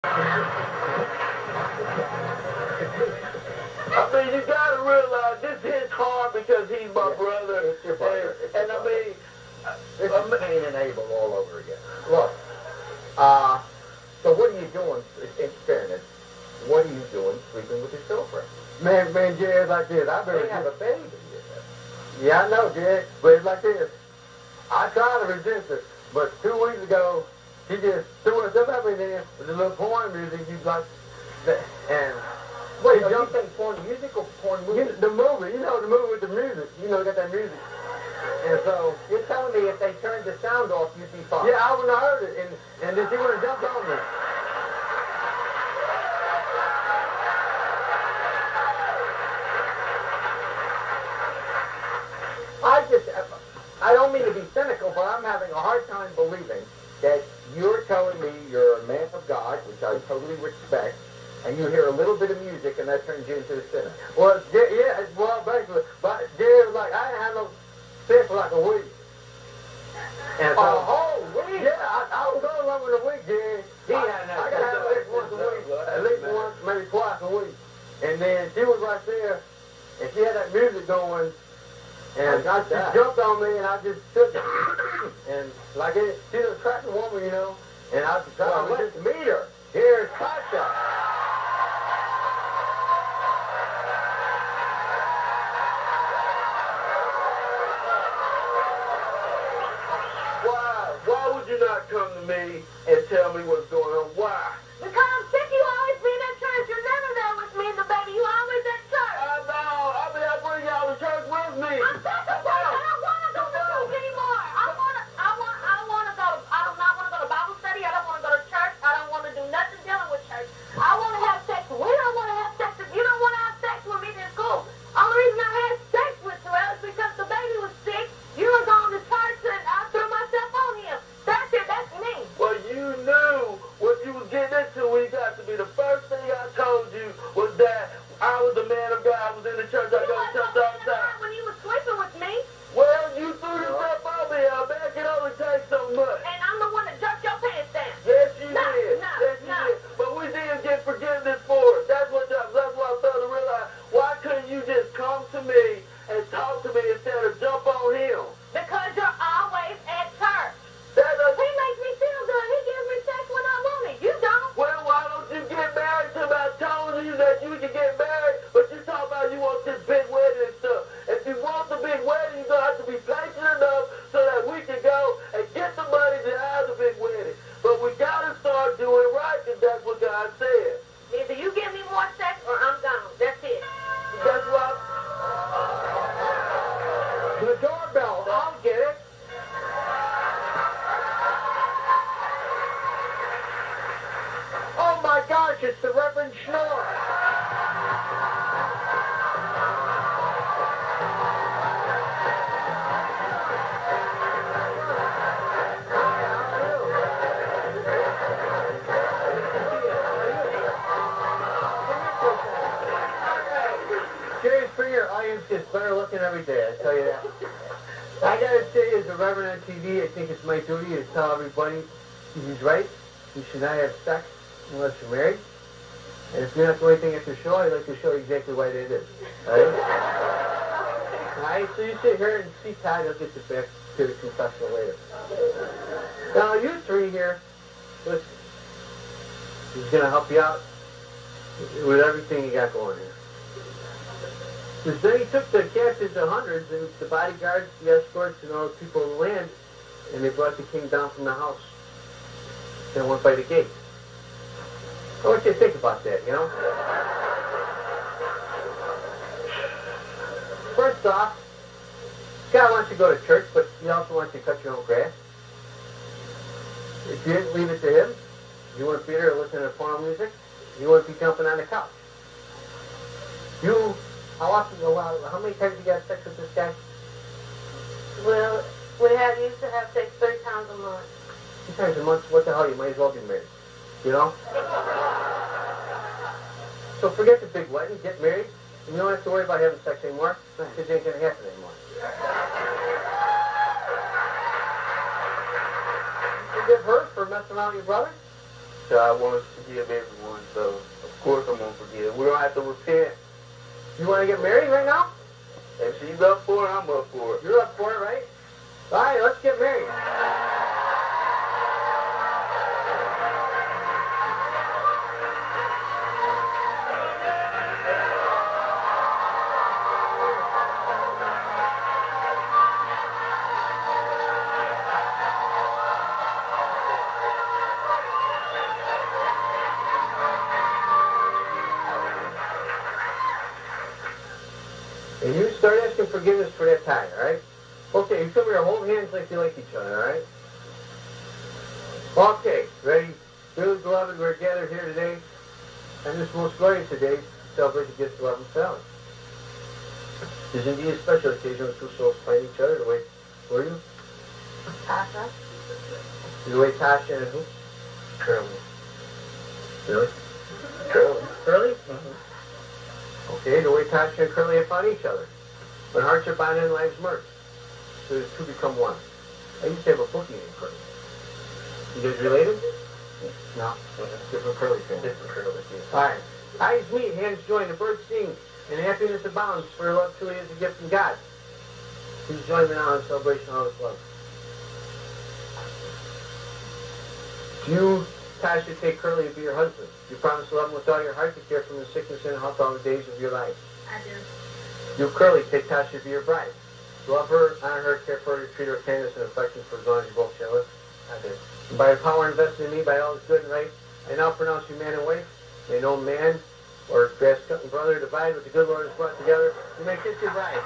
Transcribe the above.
I mean, you got to realize this hits hard because he's my brother. It's your brother. And I mean, this is Cain and Abel all over again. Look, so what are you doing, in fairness, what are you doing sleeping with your girlfriend? Man, Jerry, it's like this. They have a baby. Yeah, I know, Jerry, but it's like this. I tried to resist it, but 2 weeks ago, she just threw herself at me there with the little porn music. She's like, and wait, are you saying porn music or porn movie? The movie, the movie with the music. Got that music. And so you're telling me if they turned the sound off, you'd be fine? Yeah, I wouldn't have heard it, and then she would have jumped on me. I don't mean to be cynical, but I'm having a hard time believing that you're telling me you're a man of God, which I totally respect, and you hear a little bit of music and that turns you into a sinner. Well, yeah, well, basically, but Jerry was like, I didn't have no sex for like a week. And so, a whole week? Yeah, I was going along with a week, Jerry. He had I got to have at least once a week, at least once, maybe twice a week. And then she was right there, and she had that music going. And she jumped on me, and I just took it. And like she's an attractive woman, And I tried to just meet her. Here's Tasha. Why would you not come to me and tell me what's going on? Why? Because I'm sick. You always be in church. You're never there with me and the baby. You always at church. I know. I mean, I bring y'all to church with me. I'm sick of church. I don't want to go to church anymore. I don't want to go. I do not want to go to Bible study. I don't want to go to church. I don't want to do nothing dealing with church. I want to have sex. We don't want to have sex. If you don't want to have sex with me, then cool. Only reason I had sex with Terrell is because the baby was sick. You were going to church and I threw myself on him. That's it. That's me. Well, you knew what you was getting into when you got to me. The first thing I told you was that I was a man of God. I was in the church. I go to church all the time. When you were sleeping with me. Well, you threw yourself on me. Man, it can only take so much. And I'm the one that jerked your pants down. Yes, you did. Yes, you did. But we didn't get forgiveness for it. That's why I failed to realize. Why couldn't you just come to me and talk to me instead of jump on him? Because you're always at church. He makes me feel good. He gives me sex when I want it. You don't. Well, why don't you get married to me? I told you that you can get married, but you talk about you want this big wedding and stuff. If you want the big wedding, you're going to have to be patient enough so that we can go and get the money to have the big wedding. But we got to start doing right because that's what God said. Either you give me more sex or I'm gone. That's it. That's why. The doorbell. I'll get it. Oh, my gosh, it's the Reverend Schnorr. Jerry Springer, audience gets better looking every day, I tell you that. I gotta say, as a reverend on TV, I think it's my duty to tell everybody he's right. You should not have sex unless you're married. And if you're not doing anything at the show, I'd like to show you exactly why that is. Alright, so you sit here and see Todd, he'll get you back to the confessional later. Now, you three here, listen, he's gonna help you out with everything you got going here. Because then he took the captives of hundreds and the bodyguards, the escorts, and all the people in the land, and they brought the king down from the house. And went by the gate. I want you to think about that, First off, God wants you to go to church, but he also wants you to cut your own grass. If you didn't leave it to him, you wouldn't be there listening to porn music, you wouldn't be jumping on the couch. How many times you got sex with this guy? Well, we used to have sex 3 times a month. 2 times a month? What the hell? You might as well be married. So forget the big wedding, get married, and you don't have to worry about having sex anymore, because it ain't going to happen anymore. You get hurt for messing around with your brother? God wants to forgive everyone, so of course I'm going to forgive. We don't have to repent. You want to get married right now? If she's up for it, I'm up for it. You're up for it, right? All right, let's get married. And you start asking forgiveness for that tie, all right? Okay, you come here, hold hands like you like each other, all right? Okay, ready? Dearly beloved, we're gathered here today, on this most glorious day, to celebrate the gift of love and family. This is indeed a special occasion when two souls find each other the way, who are you? Tasha. The way Tasha and who? Curly. Really? Curly. Curly? Okay, the way Tasha and Curly have found each other. When hearts are bound and lives merged. So the two become one. I used to have a bookie named Curly. You guys related? No. Different Curly fans. Different Curly. All right. Eyes meet, hands join, the birds sing, and happiness abounds, for love truly is a gift from God. Please join me now in celebration of all this love. Do you, Tasha, take Curly to be your husband? You promise to love him with all your heart, to care for him in sickness and health all the days of your life. I do. You, Curly, take Tasha to be your bride. Love her, honor her, care for her, treat her with kindness and affection for as long as you both shall live. I do. And by the power invested in me, by all that's good and right, I now pronounce you man and wife. May no man or grass-cutting brother divide what the good Lord has brought together. You may kiss your bride.